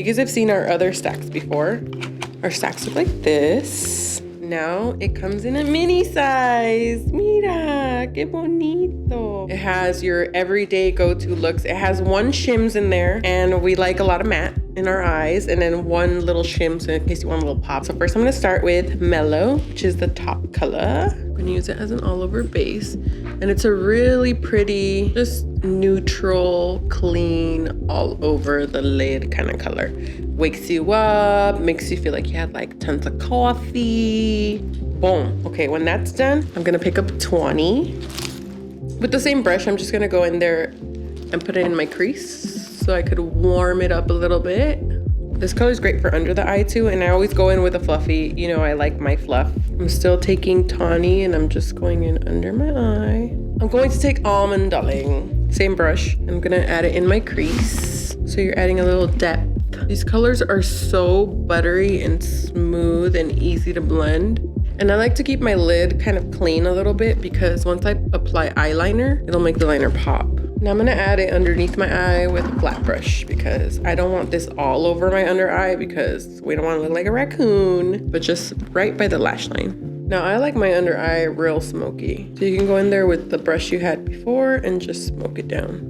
You guys have seen our other stacks before. Our stacks look like this. Now it comes in a mini size. Mira, que bonito. It has your everyday go-to looks. It has one shims in there, and we like a lot of matte in our eyes, and then one little shim so in case you want a little pop. So first I'm gonna start with Mellow, which is the top color. I'm gonna use it as an all-over base, and it's a really pretty, just neutral, clean, all over the lid kind of color. Wakes you up, makes you feel like you had like tons of coffee. Boom. Okay, when that's done, I'm gonna pick up 20. With the same brush, I'm just gonna go in there and put it in my crease so I could warm it up a little bit. This color is great for under the eye too, and I always go in with a fluffy. You know, I like my fluff. I'm still taking tawny and I'm just going in under my eye. I'm going to take Almond Darling, same brush. I'm gonna add it in my crease. So you're adding a little depth. These colors are so buttery and smooth and easy to blend. And I like to keep my lid kind of clean a little bit because once I apply eyeliner, it'll make the liner pop. Now I'm gonna add it underneath my eye with a flat brush because I don't want this all over my under eye because we don't want to look like a raccoon, but just right by the lash line. Now I like my under eye real smoky. So you can go in there with the brush you had before and just smoke it down.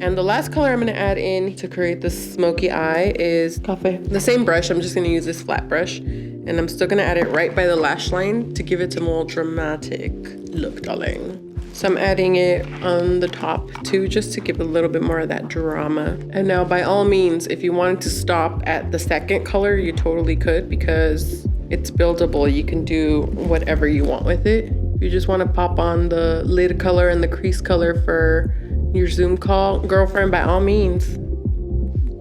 And the last color I'm gonna add in to create this smoky eye is Coffee. The same brush, I'm just gonna use this flat brush, and I'm still gonna add it right by the lash line to give it a more dramatic look, darling. So I'm adding it on the top too, just to give a little bit more of that drama. And now by all means, if you wanted to stop at the second color, you totally could because it's buildable. You can do whatever you want with it. If you just wanna pop on the lid color and the crease color for your Zoom call, girlfriend, by all means,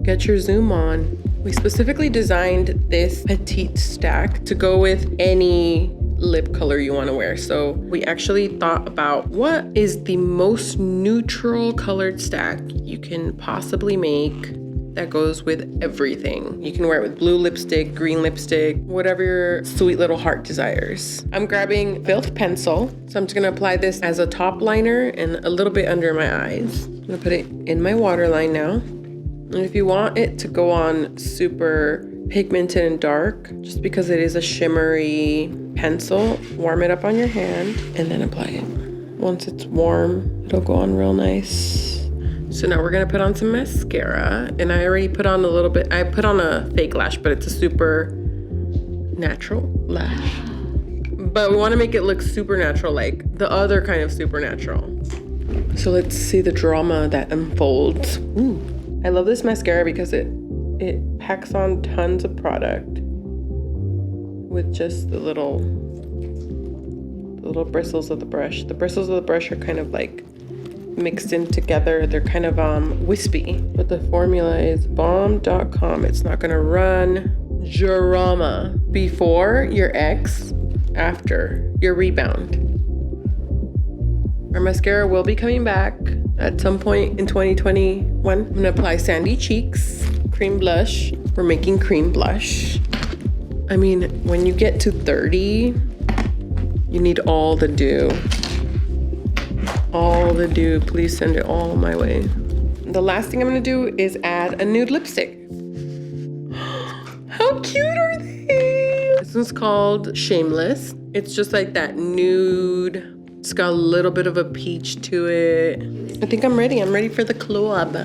get your Zoom on. We specifically designed this Petite stack to go with any lip color you want to wear. So we actually thought about what is the most neutral colored stack you can possibly make that goes with everything. You can wear it with blue lipstick, green lipstick, whatever your sweet little heart desires. I'm grabbing Filth Pencil. So I'm just gonna apply this as a top liner and a little bit under my eyes. I'm gonna put it in my waterline now. And if you want it to go on super pigmented and dark, just because it is a shimmery pencil, warm it up on your hand and then apply it. Once it's warm, it'll go on real nice. So now we're gonna put on some mascara, and I already put on a little bit. I put on a fake lash, but it's a super natural lash. But we wanna make it look supernatural, like the other kind of supernatural. So let's see the drama that unfolds. Ooh. I love this mascara because it packs on tons of product with just the little bristles of the brush. The bristles of the brush are kind of like mixed in together. They're kind of wispy, but the formula is bomb.com. It's not gonna run drama. Before your X, after your rebound. Our mascara will be coming back at some point in 2021. I'm gonna apply Sandy Cheeks, cream blush. We're making cream blush. I mean, when you get to 30, you need all the dew. All the dew, please send it all my way. The last thing I'm gonna do is add a nude lipstick. How cute are they? This one's called Shameless. It's just like that nude. It's got a little bit of a peach to it. I think I'm ready for the club.